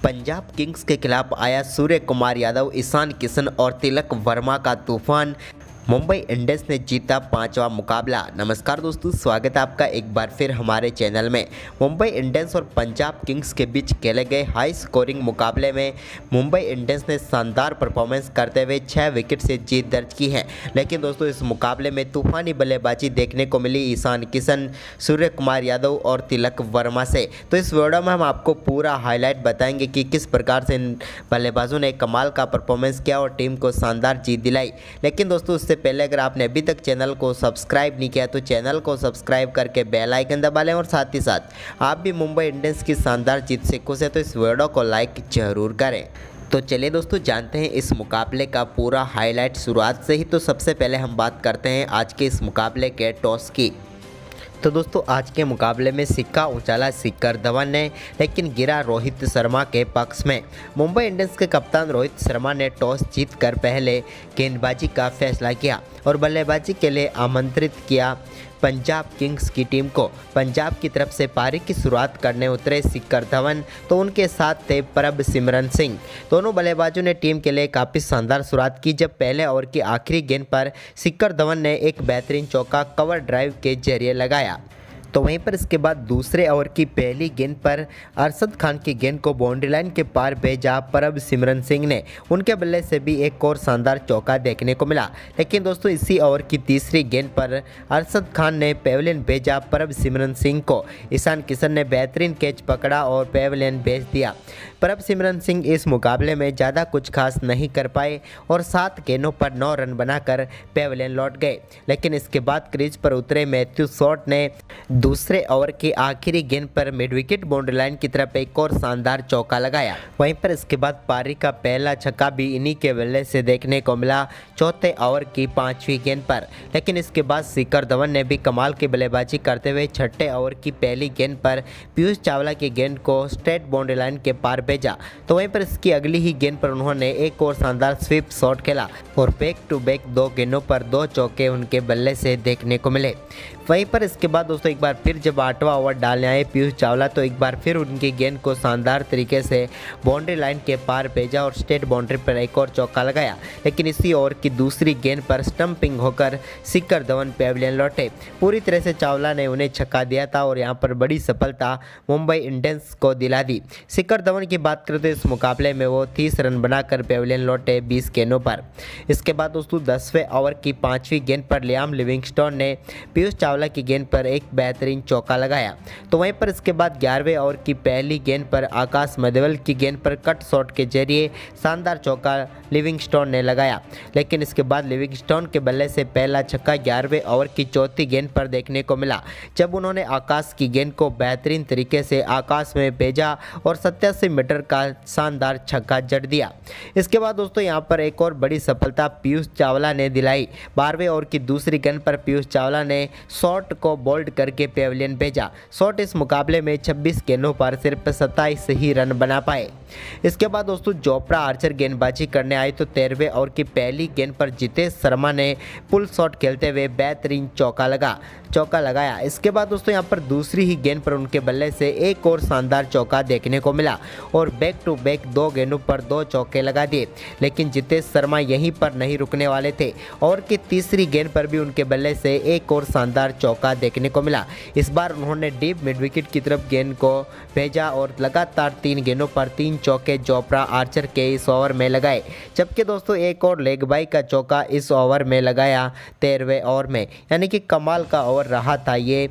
Punjab Kings के खिलाफ आया सूर्य कुमार यादव, ईशान किशन और तिलक वर्मा का तूफान। मुंबई इंडियंस ने जीता 5वां मुकाबला। नमस्कार दोस्तों, स्वागत है आपका एक बार फिर हमारे चैनल में। मुंबई इंडियंस और पंजाब किंग्स के बीच खेले गए हाई स्कोरिंग मुकाबले में मुंबई इंडियंस ने शानदार परफॉर्मेंस करते हुए 6 विकेट से जीत दर्ज की है। लेकिन दोस्तों इस मुकाबले में तूफानी बल्लेबाजी देखने को मिली ईशान किशन, सूर्य कुमार यादव और तिलक वर्मा से। तो इस वीडियो में हम आपको पूरा हाईलाइट बताएंगे कि किस प्रकार से इन बल्लेबाजों ने कमाल का परफॉर्मेंस किया और टीम को शानदार जीत दिलाई। लेकिन दोस्तों उससे पहले अगर आपने अभी तक चैनल को सब्सक्राइब नहीं किया तो चैनल को सब्सक्राइब करके बेल आइकन दबा लें और साथ ही साथ आप भी मुंबई इंडियंस की शानदार जीत से खुश है तो इस वीडियो को लाइक जरूर करें। तो चलिए दोस्तों जानते हैं इस मुकाबले का पूरा हाईलाइट शुरुआत से ही। तो सबसे पहले हम बात करते हैं आज के इस मुकाबले के टॉस की। तो दोस्तों आज के मुकाबले में सिक्का उछाला शिखर धवन ने, लेकिन गिरा रोहित शर्मा के पक्ष में। मुंबई इंडियंस के कप्तान रोहित शर्मा ने टॉस जीतकर पहले गेंदबाजी का फैसला किया और बल्लेबाजी के लिए आमंत्रित किया पंजाब किंग्स की टीम को। पंजाब की तरफ से पारी की शुरुआत करने उतरे शिखर धवन, तो उनके साथ थे प्रभसिमरन सिंह। दोनों बल्लेबाजों ने टीम के लिए काफ़ी शानदार शुरुआत की जब पहले ओवर की आखिरी गेंद पर शिखर धवन ने एक बेहतरीन चौका कवर ड्राइव के जरिए लगाया। तो वहीं पर इसके बाद दूसरे ओवर की पहली गेंद पर अरशद खान की गेंद को बाउंड्री लाइन के पार भेजा प्रभसिमरन सिंह ने। उनके बल्ले से भी एक और शानदार चौका देखने को मिला। लेकिन दोस्तों इसी ओवर की तीसरी गेंद पर अरशद खान ने पेविलियन भेजा प्रभसिमरन सिंह को। ईशान किशन ने बेहतरीन कैच पकड़ा और पेविलियन भेज दिया। प्रभसिमरन सिंह इस मुकाबले में ज़्यादा कुछ खास नहीं कर पाए और 7 गेंदों पर 9 रन बनाकर पेविलियन लौट गए। लेकिन इसके बाद क्रीज पर उतरे मैथ्यू शॉट ने दूसरे ओवर की आखिरी गेंद पर मिड विकेट बाउंड्री लाइन की तरफ एक और शानदार चौका लगाया। वहीं पर इसके बाद पारी का पहला छक्का भी इन्हीं के बल्ले से देखने को मिला चौथे ओवर की 5वीं गेंद पर। लेकिन इसके बाद शिखर धवन ने भी कमाल की बल्लेबाजी करते हुए छठे ओवर की पहली गेंद पर पीयूष चावला की गेंद को स्ट्रेट बाउंड्री लाइन के पार भेजा। तो वहीं पर इसकी अगली ही गेंद पर उन्होंने एक और शानदार स्वीप शॉट खेला और बैक टू बैक 2 गेंदों पर 2 चौके उनके बल्ले से देखने को मिले। वहीं पर इसके बाद दोस्तों एक बार फिर जब 8वां ओवर डालने आए पीयूष चावला तो एक बार फिर उनकी गेंद को शानदार तरीके से बाउंड्री लाइन के पार भेजा और स्ट्रेट बाउंड्री पर एक और चौका लगाया। लेकिन इसी ओवर की दूसरी गेंद पर स्टंपिंग होकर शिखर धवन पेविलियन लौटे। पूरी तरह से चावला ने उन्हें छक्का दिया था और यहां पर बड़ी सफलता मुंबई इंडियंस को दिला दी। शिखर धवन की बात करें तो इस मुकाबले में वो 30 रन बनाकर पेविलियन लौटे 20 गेंदों पर। इसके बाद दोस्तों 10वें ओवर की 5वीं गेंद पर लियाम लिविंगस्टोन ने पीयूष चावला की गेंद पर एक बेहतरीन चौका लगाया। तो वहीं पर इसके बाद 11वें ओवर की पहली गेंद पर आकाश मदेवल की गेंद पर कट शॉट के जरिए शानदार चौका लिविंगस्टोन ने लगाया। लेकिन इसके बाद लिविंगस्टोन के बल्ले से पहला छक्का 11वें ओवर की चौथी गेंद पर देखने को मिला जब उन्होंने आकाश की गेंद को बेहतरीन तरीके से आकाश में भेजा और 87 मीटर का शानदार छक्का जड़ दिया। इसके बाद दोस्तों यहां पर एक और बड़ी सफलता पीयूष चावला ने दिलाई। 12वें ओवर की दूसरी गेंद पर पीयूष चावला ने शॉट को बोल्ड करके पेविलियन भेजा। शॉट इस मुकाबले में 26 गेंदों पर सिर्फ 27 ही रन बना पाए। इसके बाद दोस्तों जोफ्रा आर्चर गेंदबाजी करने आए तो 13वें ओवर की पहली गेंद पर जितेश शर्मा ने पुल शॉट खेलते हुए बेहतरीन चौका लगाया। इसके बाद दोस्तों यहां पर दूसरी ही गेंद पर उनके बल्ले से एक और शानदार चौका देखने को मिला और बैक टू बैक 2 गेंदों पर 2 चौके लगा दिए। लेकिन जितेश शर्मा यहीं पर नहीं रुकने वाले थे और की तीसरी गेंद पर भी उनके बल्ले से एक और शानदार चौका देखने को मिला। इस बार उन्होंने डीप मिड विकेट की तरफ गेंद को भेजा और लगातार 3 गेंदों पर 3 चौके जोफ्रा आर्चर के इस ओवर में लगाए। जबकि दोस्तों एक और लेग बाई का चौका इस ओवर में लगाया 13वें ओवर में, यानी कि कमाल का ओवर रहा था ये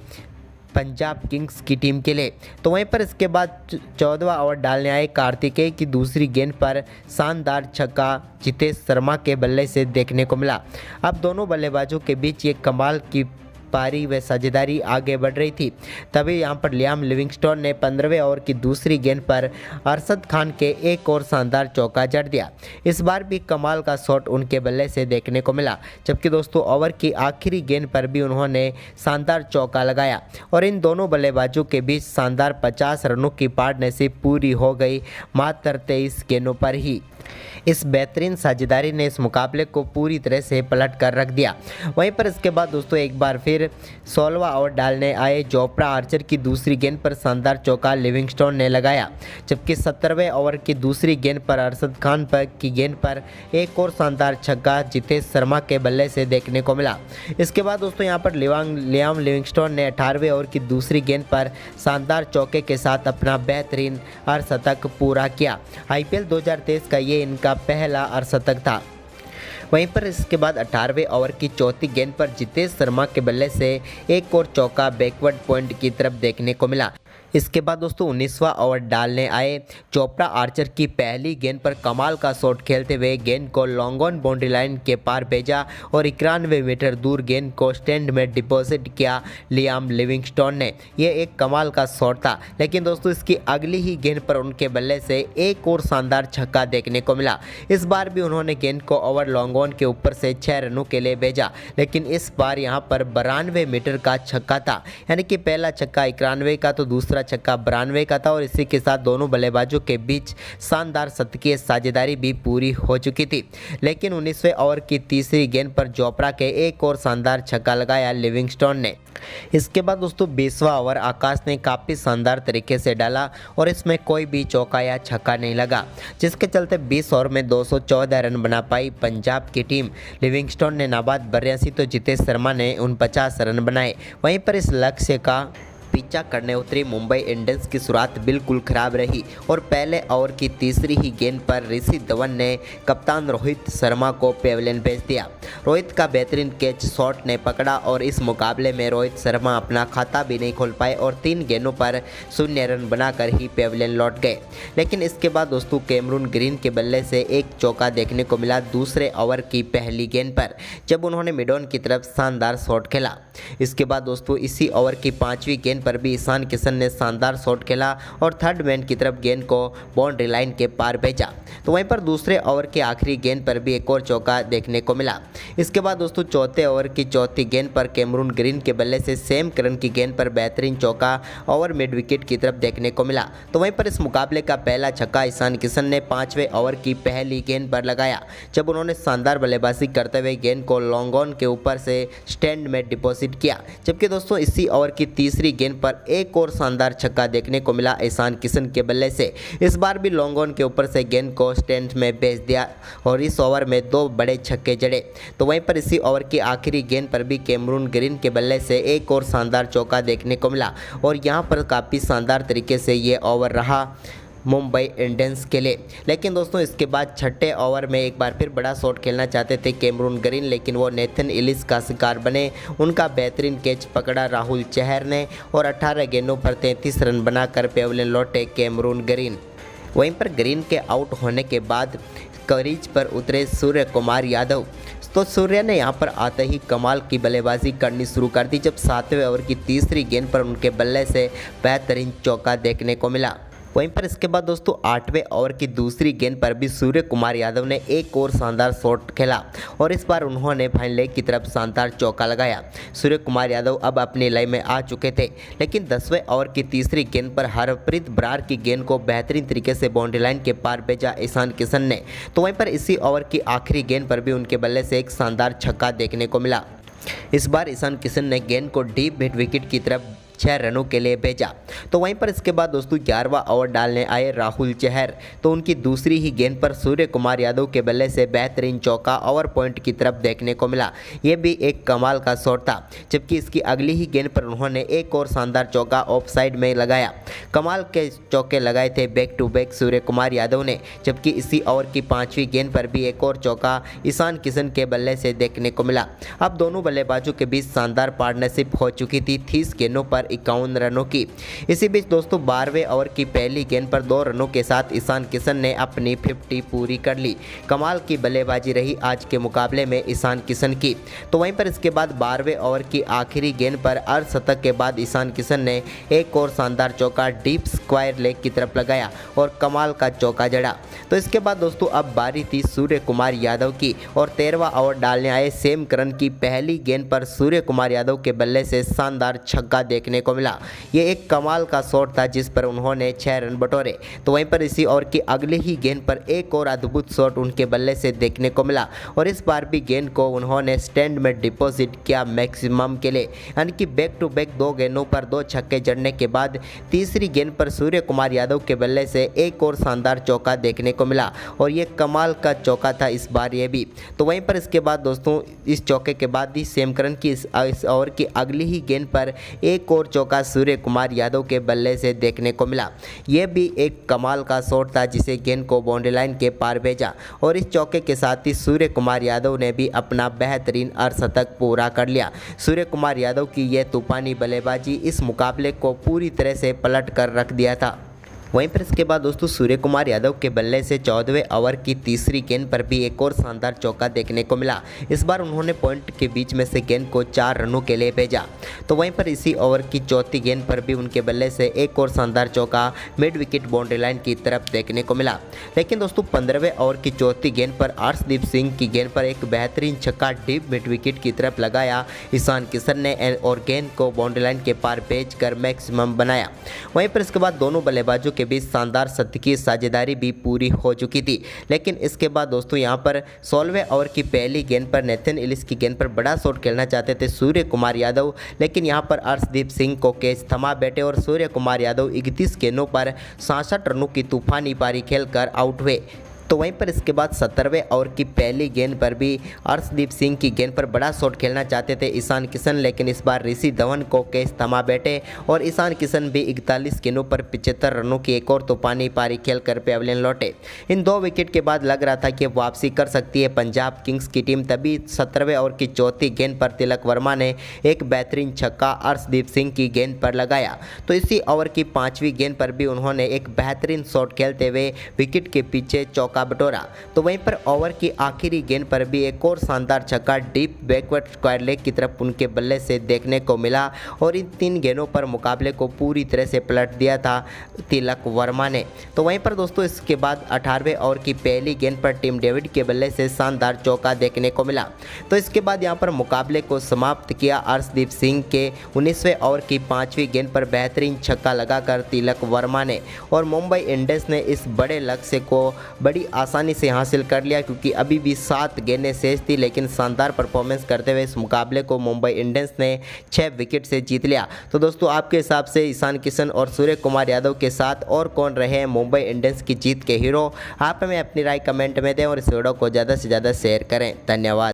पंजाब किंग्स की टीम के लिए। तो वहीं पर इसके बाद 14वां ओवर डालने आए कार्तिकेय की दूसरी गेंद पर शानदार छक्का जितेश शर्मा के बल्ले से देखने को मिला। अब दोनों बल्लेबाजों के बीच ये कमाल की पारी व साझेदारी आगे बढ़ रही थी। तभी यहां पर लियाम लिविंगस्टोन ने 15वें ओवर की दूसरी गेंद पर अरशद खान के एक और शानदार चौका जड़ दिया। इस बार भी कमाल का शॉट उनके बल्ले से देखने को मिला। जबकि दोस्तों ओवर की आखिरी गेंद पर भी उन्होंने शानदार चौका लगाया और इन दोनों बल्लेबाजों के बीच शानदार 50 रनों की पार्टनरशिप पूरी हो गई मात्र 23 गेंदों पर ही। इस बेहतरीन साझेदारी ने इस मुकाबले को पूरी तरह से पलट कर रख दिया। वहीं पर इसके बाद दोस्तों एक बार फिर फिर 16वां ओवर डालने आए जोफ्रा आर्चर की दूसरी गेंद पर शानदार चौका लिविंगस्टोन ने लगाया, जबकि 17वें ओवर की दूसरी गेंद पर अरशद खान की गेंद पर एक और शानदार छक्का जितेश शर्मा के बल्ले से देखने को मिला। इसके बाद दोस्तों यहाँ पर लियाम लिविंगस्टोन ने 18वें ओवर की दूसरी गेंद पर शानदार चौके के साथ अपना बेहतरीन अर्धशतक पूरा किया। आईपीएल 2023 का ये इनका पहला अर्धशतक था। वहीं पर इसके बाद 18वें ओवर की चौथी गेंद पर जितेश शर्मा के बल्ले से एक और चौका बैकवर्ड पॉइंट की तरफ देखने को मिला। इसके बाद दोस्तों 19वां ओवर डालने आए जोफ्रा आर्चर की पहली गेंद पर कमाल का शॉट खेलते हुए गेंद को लॉन्ग ऑन बाउंड्री लाइन के पार भेजा और 91 मीटर दूर गेंद को स्टैंड में डिपॉजिट किया लियाम लिविंगस्टोन ने। ये एक कमाल का शॉट था, लेकिन दोस्तों इसकी अगली ही गेंद पर उनके बल्ले से एक और शानदार छक्का देखने को मिला। इस बार भी उन्होंने गेंद को ओवर लॉन्ग ऑन के ऊपर से 6 रनों के लिए भेजा, लेकिन इस बार यहाँ पर 92 मीटर का छक्का था, यानी कि पहला छक्का 91 का तो दूसरा छक्का 92 का था और इसी के साथ दोनों बल्लेबाजों के बीच शानदार शतकीय साझेदारी भी पूरी हो चुकी थी। लेकिन 19वें ओवर की तीसरी गेंद पर जोफ्रा के एक और शानदार छक्का लगाया लिविंगस्टोन ने। इसके बाद दोस्तों 20वां ओवर आकाश ने काफ़ी शानदार तरीके से डाला और इसमें कोई भी चौका या छक्का नहीं लगा, जिसके चलते 20 ओवर में 214 रन बना पाई पंजाब की टीम। लिविंगस्टोन ने नाबाद 82 तो जितेश शर्मा ने 49 रन बनाए। वहीं पर इस लक्ष्य का पीछा करने उतरी मुंबई इंडियंस की शुरुआत बिल्कुल खराब रही और पहले ओवर की तीसरी ही गेंद पर ऋषि धवन ने कप्तान रोहित शर्मा को पेविलियन भेज दिया। रोहित का बेहतरीन कैच शॉट ने पकड़ा और इस मुकाबले में रोहित शर्मा अपना खाता भी नहीं खोल पाए और 3 गेंदों पर 0 रन बनाकर ही पेविलियन लौट गए। लेकिन इसके बाद दोस्तों कैमरून ग्रीन के बल्ले से एक चौका देखने को मिला दूसरे ओवर की पहली गेंद पर, जब उन्होंने मिडॉन की तरफ शानदार शॉट खेला। इसके बाद दोस्तों इसी ओवर की 5वीं गेंद पर भी ईशान किशन ने शानदार शॉट खेला और थर्ड मैन की तरफ गेंद को बाउंड्री लाइन के पार भेजा। तो वहीं पर दूसरे ओवर की आखिरी गेंद पर भी एक और चौका देखने को मिला। इसके बाद दोस्तों चौथे ओवर की चौथी गेंद पर कैमरून ग्रीन के बल्ले से सैम करन की गेंद पर बेहतरीन चौका ओवर मिड विकेट की तरफ देखने को मिला। तो वहीं पर इस मुकाबले का पहला छक्का ईशान किशन ने 5वें ओवर की पहली गेंद पर लगाया, जब उन्होंने शानदार बल्लेबाजी करते हुए गेंद को लॉन्ग ऑन के ऊपर से स्टैंड में डिपॉजिट किया। जबकि दोस्तों इसी ओवर की तीसरी गेंद पर एक और शानदार छक्का देखने को मिला ईशान किशन के बल्ले से। इस बार भी लॉन्ग ऑन के ऊपर से गेंद को स्टैंड में भेज दिया और इस ओवर में 2 बड़े छक्के जड़े। तो वहीं पर इसी ओवर की आखिरी गेंद पर भी कैमरून ग्रीन के बल्ले से एक और शानदार चौका देखने को मिला और यहाँ पर काफ़ी शानदार तरीके से ये ओवर रहा मुंबई इंडियंस के लिए। लेकिन दोस्तों इसके बाद छठे ओवर में एक बार फिर बड़ा शॉट खेलना चाहते थे कैमरून ग्रीन, लेकिन वो नेथन इलिस का शिकार बने। उनका बेहतरीन कैच पकड़ा राहुल चहर ने और 18 गेंदों पर 33 रन बनाकर पेविलियन लौटे कैमरून ग्रीन। वहीं पर ग्रीन के आउट होने के बाद क्रीज पर उतरे सूर्य कुमार यादव। तो सूर्य ने यहां पर आते ही कमाल की बल्लेबाजी करनी शुरू कर दी, जब 7वें ओवर की तीसरी गेंद पर उनके बल्ले से बेहतरीन चौका देखने को मिला। वहीं पर इसके बाद दोस्तों 8वें ओवर की दूसरी गेंद पर भी सूर्य कुमार यादव ने एक और शानदार शॉट खेला और इस बार उन्होंने फाइन लेग की तरफ शानदार चौका लगाया। सूर्य कुमार यादव अब अपनी लय में आ चुके थे, लेकिन 10वें ओवर की तीसरी गेंद पर हरप्रीत बरार की गेंद को बेहतरीन तरीके से बाउंड्री लाइन के पार भेजा ईशान किशन ने। तो वहीं पर इसी ओवर की आखिरी गेंद पर भी उनके बल्ले से एक शानदार छक्का देखने को मिला। इस बार ईशान किशन ने गेंद को डीप मिड विकेट की तरफ 6 रनों के लिए भेजा। तो वहीं पर इसके बाद दोस्तों 11वां ओवर डालने आए राहुल चहर। तो उनकी दूसरी ही गेंद पर सूर्य कुमार यादव के बल्ले से बेहतरीन चौका ओवर पॉइंट की तरफ देखने को मिला। ये भी एक कमाल का शॉट था, जबकि इसकी अगली ही गेंद पर उन्होंने एक और शानदार चौका ऑफ साइड में लगाया। कमाल के चौके लगाए थे back to back Surya Kumar Yadav ने, जबकि इसी ओवर की 5वीं गेंद पर भी एक और चौका ईशान किशन के बल्ले से देखने को मिला। अब दोनों बल्लेबाजों के बीच शानदार पार्टनरशिप हो चुकी थी 30 गेंदों पर 51 रनों की। इसी बीच दोस्तों 12वें ओवर की पहली गेंद पर 2 रनों के साथ ईशान किशन ने अपनी 50 पूरी कर ली। कमाल की बल्लेबाजी रही आज के मुकाबले में ईशान किशन की। तो वहीं पर इसके बाद 12वें ओवर की आखिरी गेंद पर अर्धशतक के बाद ईशान किशन ने एक और शानदार चौका डीप स्क्वायर लेग की तरफ लगाया और कमाल का चौका जड़ा। तो इसके बाद दोस्तों अब बारी थी सूर्य कुमार यादव की और 13वां ओवर डालने आए सैम करन की पहली गेंद पर सूर्य कुमार यादव के बल्ले से शानदार छक्का देखने देखने को मिला। ये एक कमाल का शॉट था जिस पर उन्होंने 6 रन बटोरे। तो वहीं पर इसी ओवर की अगले ही गेंद पर एक और अद्भुत शॉट उनके बल्ले से देखने को मिला और इस बार भी गेंद को उन्होंने स्टैंड में डिपॉजिट किया मैक्सिमम के लिए, यानी कि बैक टू बैक 2 गेंदों पर 2 छक्के जड़ने के बाद तीसरी गेंद पर सूर्य कुमार यादव के बल्ले से एक और शानदार चौका देखने को मिला और ये कमाल का चौका था इस बार ये भी। तो वहीं पर इसके बाद दोस्तों इस चौके के बाद ही सेम करन की इस ओवर की अगली ही गेंद पर एक और चौका सूर्य कुमार यादव के बल्ले से देखने को मिला। यह भी एक कमाल का शॉट था जिसे गेंद को बाउंड्री लाइन के पार भेजा और इस चौके के साथ ही सूर्य कुमार यादव ने भी अपना बेहतरीन अर्धशतक पूरा कर लिया। सूर्य कुमार यादव की यह तूफानी बल्लेबाजी इस मुकाबले को पूरी तरह से पलट कर रख दिया था। वहीं पर इसके बाद दोस्तों सूर्य कुमार यादव के बल्ले से 14वें ओवर की तीसरी गेंद पर भी एक और शानदार चौका देखने को मिला। इस बार उन्होंने पॉइंट के बीच में से गेंद को 4 रनों के लिए भेजा। तो वहीं पर इसी ओवर की चौथी गेंद पर भी उनके बल्ले से एक और शानदार चौका मिड विकेट बाउंड्री लाइन की तरफ देखने को मिला। लेकिन दोस्तों 15वें ओवर की चौथी गेंद पर अर्शदीप सिंह की गेंद पर एक बेहतरीन छक्का डीप मिड विकेट की तरफ लगाया ईशान किशन ने और गेंद को बाउंड्री लाइन के पार भेज कर मैक्सिमम बनाया। वहीं पर इसके बाद दोनों बल्लेबाजों के बीच शानदार शतकीय साझेदारी भी पूरी हो चुकी थी। लेकिन इसके बाद दोस्तों यहां पर 16वें ओवर की पहली गेंद पर नेथन एलिस की गेंद पर बड़ा शॉट खेलना चाहते थे सूर्य कुमार यादव, लेकिन यहां पर अर्शदीप सिंह को कैच थमा बैठे और सूर्य कुमार यादव 31 गेंदों पर 66 रनों की तूफानी पारी खेलकर आउट हुए। तो वहीं पर इसके बाद 17वें ओवर की पहली गेंद पर भी अर्शदीप सिंह की गेंद पर बड़ा शॉट खेलना चाहते थे ईशान किशन, लेकिन इस बार ऋषि धवन को कैच थमा बैठे और ईशान किशन भी 41 गेंदों पर 75 रनों की एक और तूफानी पारी खेलकर पेविलियन लौटे। इन 2 विकेट के बाद लग रहा था कि वापसी कर सकती है पंजाब किंग्स की टीम। तभी 17वें ओवर की चौथी गेंद पर तिलक वर्मा ने एक बेहतरीन छक्का अर्शदीप सिंह की गेंद पर लगाया। तो इसी ओवर की 5वीं गेंद पर भी उन्होंने एक बेहतरीन शॉट खेलते हुए विकेट के पीछे चौका बटोरा। तो वहीं पर ओवर की आखिरी गेंद पर भी एक और शानदार छक्का डीप बैकवर्ड स्क्वायर लेग की तरफ उनके बल्ले से देखने को मिला और इन 3 गेंदों पर मुकाबले को पूरी तरह से पलट दिया था तिलक वर्मा ने। तो वहीं पर दोस्तों इसके बाद 18वें ओवर की पहली गेंद पर टिम डेविड के बल्ले से शानदार चौका देखने को मिला। तो इसके बाद यहां पर मुकाबले को समाप्त किया अर्शदीप सिंह के 19वें ओवर की 5वीं गेंद पर बेहतरीन छक्का लगाकर तिलक वर्मा ने और मुंबई इंडियंस ने इस बड़े लक्ष्य को बड़ी आसानी से हासिल कर लिया, क्योंकि अभी भी 7 गेंदें शेष थी। लेकिन शानदार परफॉर्मेंस करते हुए इस मुकाबले को मुंबई इंडियंस ने 6 विकेट से जीत लिया। तो दोस्तों आपके हिसाब से ईशान किशन और सूर्य कुमार यादव के साथ और कौन रहे हैं मुंबई इंडियंस की जीत के हीरो? आप हमें अपनी राय कमेंट में दें और इस वीडियो को ज़्यादा से ज़्यादा शेयर करें। धन्यवाद।